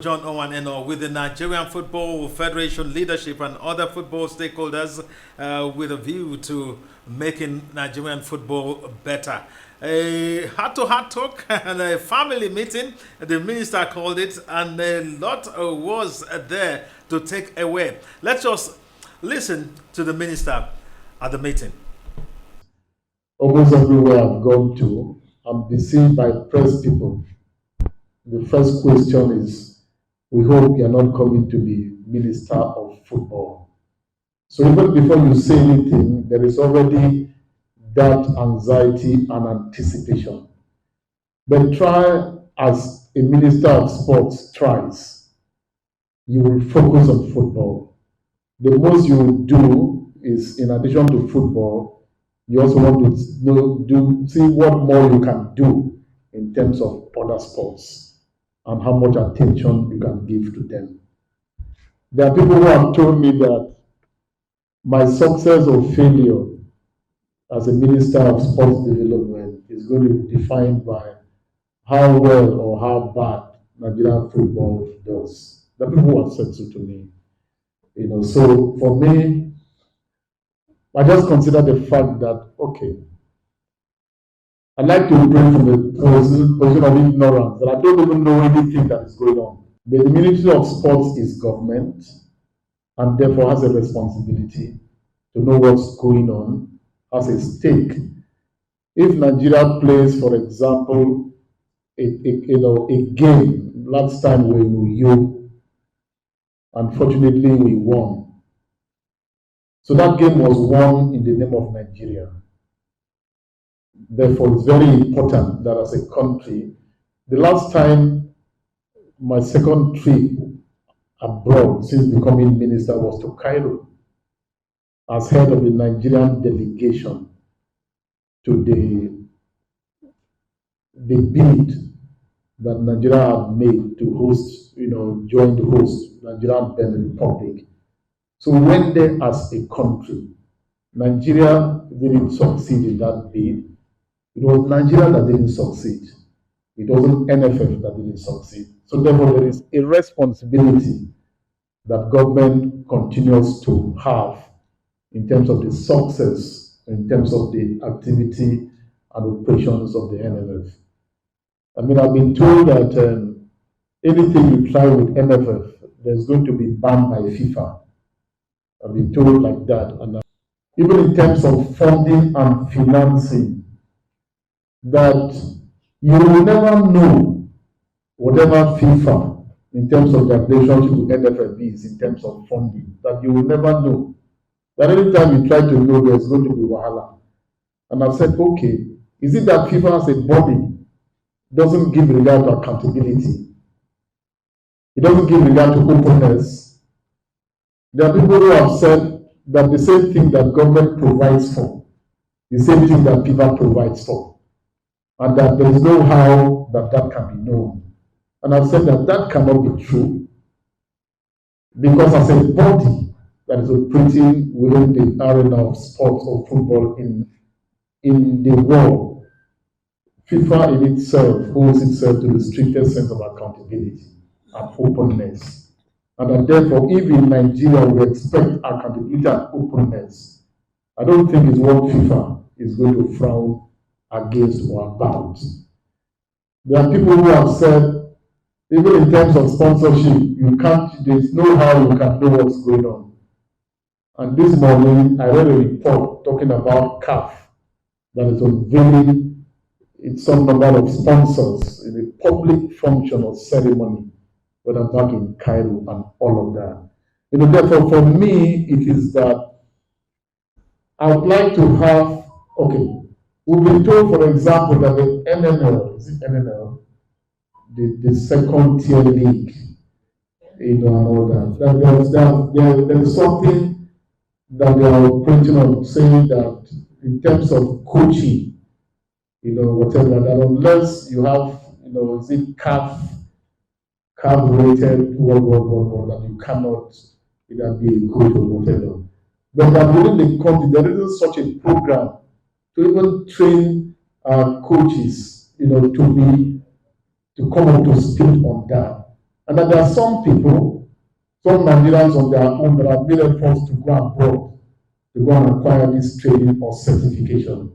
John Owan-Enoh with the Nigerian Football Federation leadership and other football stakeholders with a view to making Nigerian football better. A heart-to-heart talk and a family meeting, the minister called it, and a lot was there to take away. Let's just listen to the minister at the meeting. Almost everywhere I've gone to, I'm besieged by press people. The first question is, we hope you're not coming to be Minister of Football. So even before you say anything, there is already that anxiety and anticipation. But try as a Minister of Sports tries, you will focus on football. The most you will do is, in addition to football, you also want to see what more you can do in terms of other sports and how much attention you can give to them. There are people who have told me that my success or failure as a Minister of Sports Development is going to be defined by how well or how bad Nigerian football does. The people who have said so to me. So for me, I just consider the fact that, okay, I like to pray from a position of ignorance, that I don't even know anything that is going on. But the Ministry of Sports is government and therefore has a responsibility to know what's going on, has a stake. If Nigeria plays, for example, a game, last time when you, unfortunately we won. So that game was won in the name of Nigeria. Therefore, it's very important that as a country, the last time my second trip abroad since becoming minister was to Cairo as head of the Nigerian delegation to the bid that Nigeria had made to host, join the host, Nigeria and Benin Republic. So we went there as a country. Nigeria didn't succeed in that bid. It was Nigeria that didn't succeed. It wasn't NFF that didn't succeed. So therefore, there is a responsibility that government continues to have in terms of the success, in terms of the activity and operations of the NFF. I've been told that anything you try with NFF, there's going to be banned by FIFA. I've been told like that. And even in terms of funding and financing, that you will never know whatever FIFA, in terms of their relationship with NFF is in terms of funding, that you will never know. That any time you try to know, there's going to be wahala. And I've said, okay, is it that FIFA as a body doesn't give regard to accountability? It doesn't give regard to openness. There are people who have said that the same thing that government provides for, the same thing that FIFA provides for, and that there is no how that can be known. And I've said that cannot be true, because as a body that is operating within the arena of sports or football in the world, FIFA in itself holds itself to the strictest sense of accountability and openness. And that therefore, if in Nigeria we expect accountability and openness, I don't think it's what FIFA is going to frown against or about. There are people who have said, even in terms of sponsorship, there's no how you can know what's going on. And this morning, I read a report talking about CAF that is unveiling some number of sponsors in a public function or ceremony, whether back in Cairo and all of that. Therefore, for me, it is that I would like to have, okay, we've been told, for example, that the NNL, is it NNL? The second tier league, and all that. There is something that they are operating on, saying that in terms of coaching, whatever, that unless you have, is it CAF rated, that you cannot either be a coach or whatever. But that within the country, there isn't such a program to even train coaches, to come up to speed on that. And that there are some people, some Nigerians on their own that have made efforts to go abroad to go and acquire this training or certification.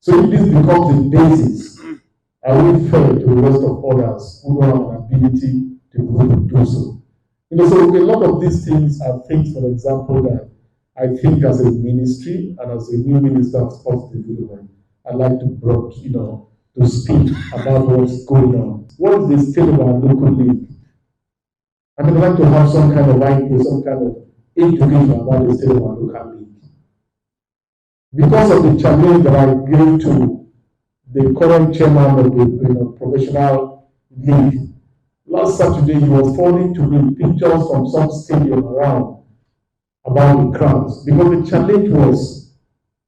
So if this becomes the basis, I will fair to the rest of others who don't have an ability to be able to do so. So a lot of these things are things, for example, that I think as a ministry and as a new minister of sports development, I'd like to bring, to speak about what's going on. What is the state of our local league? I'd like to have some kind of idea, some kind of education about the state of our local league. Because of the challenge that I gave to the current chairman of the professional league, last Saturday he was forwarding to me pictures from some stadium around about the crowds. Because the challenge was,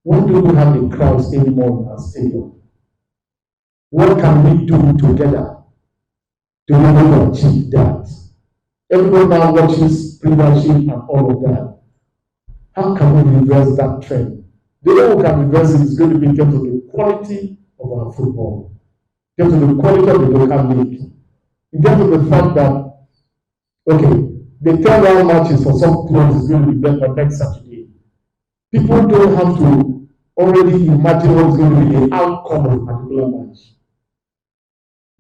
why do we have the crowds anymore in our stadium? What can we do together to be able to achieve that? Everyone now watches Premiership and all of that. How can we reverse that trend? The way we can reverse it is going to be in terms of the quality of our football, in terms of the quality of the local league, in terms of the fact that, okay, the 10 round matches for some clubs is going to be better next Saturday. People don't have to already imagine what's going to be the outcome of a particular match.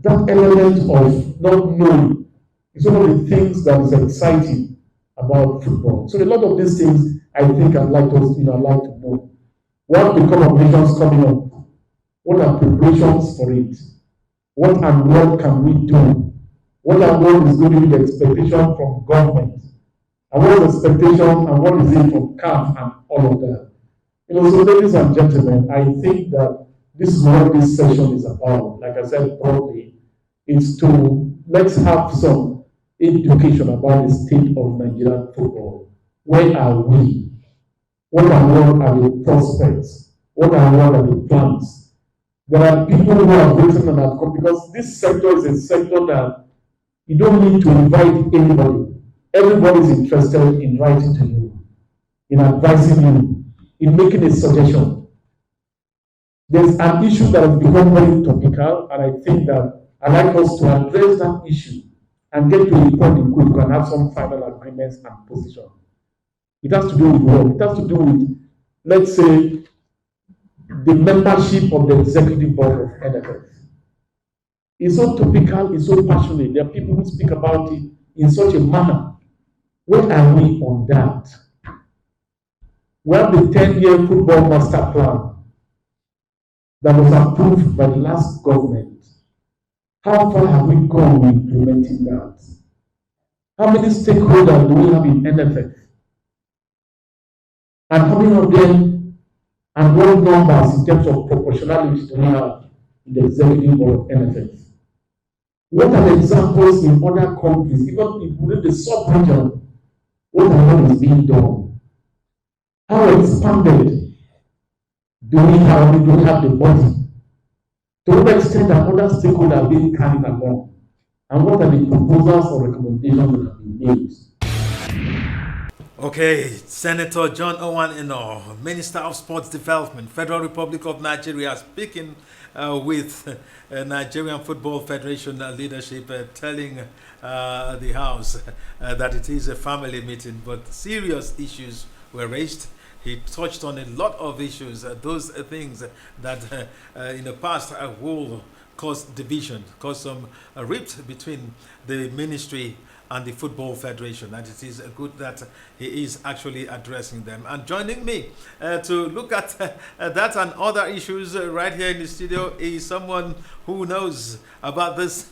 That element of not knowing is one of the things that is exciting about football. So a lot of these things, I think I'd like to know. What the Cup of Nations coming up? What are preparations for it? What and what can we do? What and what is going to be the expectation from government? And what is the expectation and what is it from CAF and all of that? So ladies and gentlemen, I think that this is what this session is about. Like I said broadly, it's to let's have some education about the state of Nigerian football. Where are we? What and what are the prospects? What and what are the plans? There are people who have written and have come because this sector is a sector that you don't need to invite anybody. Everybody is interested in writing to you, in advising you, in making a suggestion. There's an issue that has become very topical, and I think that I'd like us to address that issue and get to a point in which we can have some final agreements and position. It has to do with what? It has to do with, let's say, the membership of the executive board of NFF. It's so topical, it's so passionate. There are people who speak about it in such a manner. Where are we on that? We have the 10-year football master plan that was approved by the last government. How far have we gone with implementing that? How many stakeholders do we have in NFF? And how many of them and what numbers in terms of proportionality do we have in the executive board of NFF? What are the examples in other countries, even within the sub-region? What and what is being done? How expanded do we have the body? To what extent are other stakeholders being carried along? And what are the proposals or recommendations that have been made? Okay, Senator John Owan-Enoh, Minister of Sports Development, Federal Republic of Nigeria, speaking with Nigerian Football Federation leadership, telling the House that it is a family meeting, but serious issues were raised. He touched on a lot of issues, those things that in the past will cause division, cause some rift between the ministry and the Football Federation, and it is good that he is actually addressing them. And joining me to look at that and other issues right here in the studio is someone who knows about these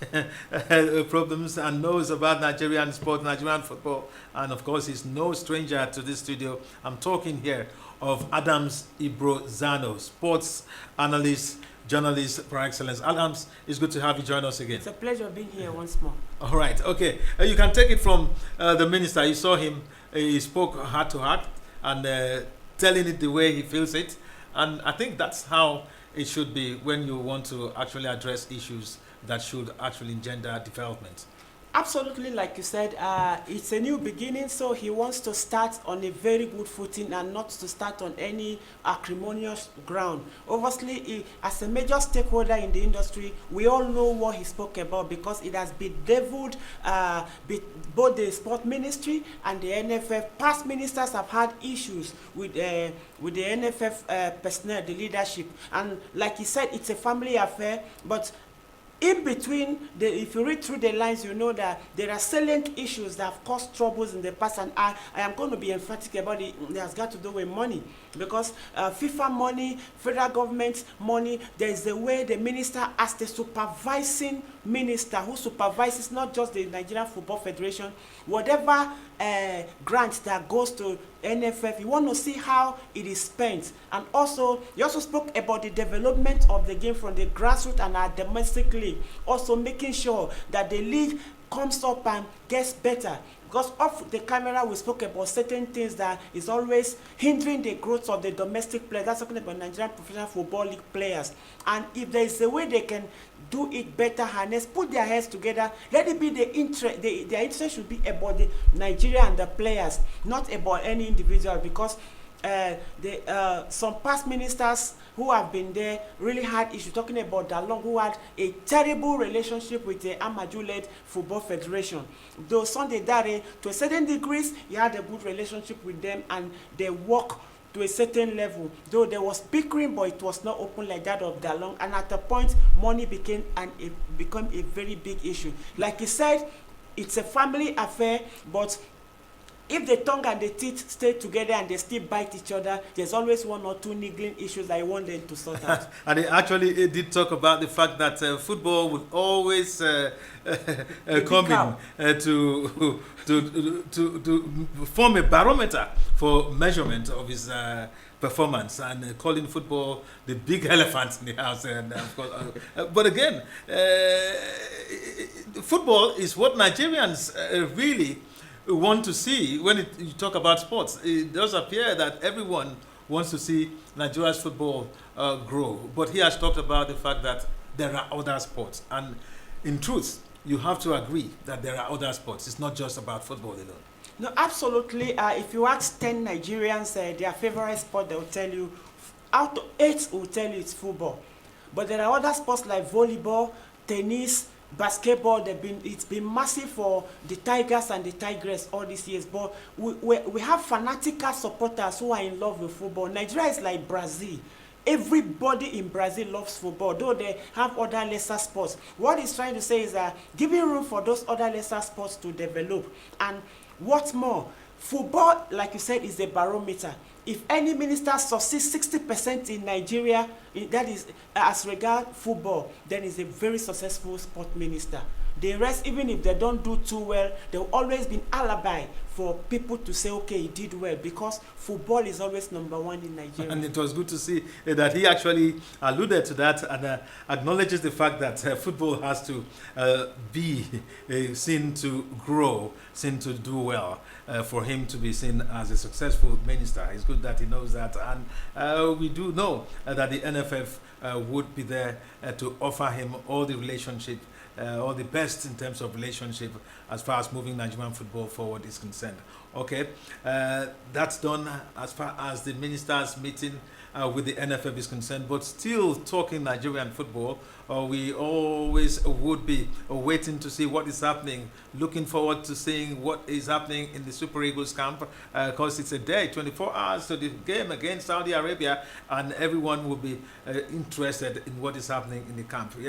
problems and knows about Nigerian sport, Nigerian football, and of course is no stranger to this studio. I'm talking here of Adams Ibrozano, sports analyst, journalist par excellence. Adams, it's good to have you join us again. It's a pleasure being here once more. All right, okay. You can take it from the minister. You saw him, he spoke heart to heart and telling it the way he feels it. And I think that's how it should be when you want to actually address issues that should actually engender development. Absolutely, like you said, it's a new beginning, so he wants to start on a very good footing and not to start on any acrimonious ground. Obviously, as a major stakeholder in the industry, we all know what he spoke about because it has bedeviled both the sport ministry and the NFF. Past ministers have had issues with the NFF personnel, the leadership, and like he said, it's a family affair, but in between, if you read through the lines, you know that there are salient issues that have caused troubles in the past, and I am going to be emphatic about it. It has got to do with money, because FIFA money, federal government money, there is a way the minister, as the supervising minister who supervises not just the Nigerian Football Federation, whatever grant that goes to NFF, you want to see how it is spent. And also, you also spoke about the development of the game from the grassroots and our domestic league, also making sure that the league comes up and gets better. Because off the camera, we spoke about certain things that is always hindering the growth of the domestic players. That's talking about Nigerian Professional Football League players. And if there is a way they can do it better, harness, put their heads together, let it be the interest. Their interest should be about the Nigeria and the players, not about any individual. Because some past ministers who have been there really had issue, talking about Dalong, who had a terrible relationship with the Amaju-led Football Federation. Though Sunday Dare, to a certain degree, he had a good relationship with them and they work to a certain level. Though there was bickering, but it was not open like that of Dalong. And at a point, money became a very big issue. Like he said, it's a family affair, but if the tongue and the teeth stay together and they still bite each other, there's always one or two niggling issues that I want them to sort out. And they actually did talk about the fact that football would always come in to form a barometer for measurement of his performance, and calling football the big elephant in the house. And of course, but again, football is what Nigerians really want to see when you talk about sports. It does appear that everyone wants to see Nigeria's football grow, but he has talked about the fact that there are other sports, and in truth, you have to agree that there are other sports. It's not just about football alone. No, absolutely. If you ask 10 Nigerians their favorite sport, they will tell you, out of 8 will tell you it's football. But there are other sports like volleyball, tennis, basketball. It's been massive for the Tigers and the Tigress all these years, but we have fanatical supporters who are in love with football. Nigeria is like Brazil. Everybody in Brazil loves football, though they have other lesser sports. What he's trying to say is that giving room for those other lesser sports to develop. And what's more, football, like you said, is a barometer. If any minister succeeds 60% in Nigeria, that is as regard football, then is a very successful sport minister. The rest, even if they don't do too well, there will always be an alibi for people to say, okay, he did well, because football is always number one in Nigeria. And it was good to see that he actually alluded to that and acknowledges the fact that football has to be seen to grow, seen to do well, for him to be seen as a successful minister. It's good that he knows that. And we do know that the NFF would be there to offer him all the relationship, all the best in terms of relationship as far as moving Nigerian football forward is concerned. Okay, that's done as far as the ministers' meeting with the NFF is concerned. But still talking Nigerian football, we always would be waiting to see what is happening, looking forward to seeing what is happening in the Super Eagles camp, because it's a day, 24 hours to the game against Saudi Arabia, and everyone will be interested in what is happening in the camp.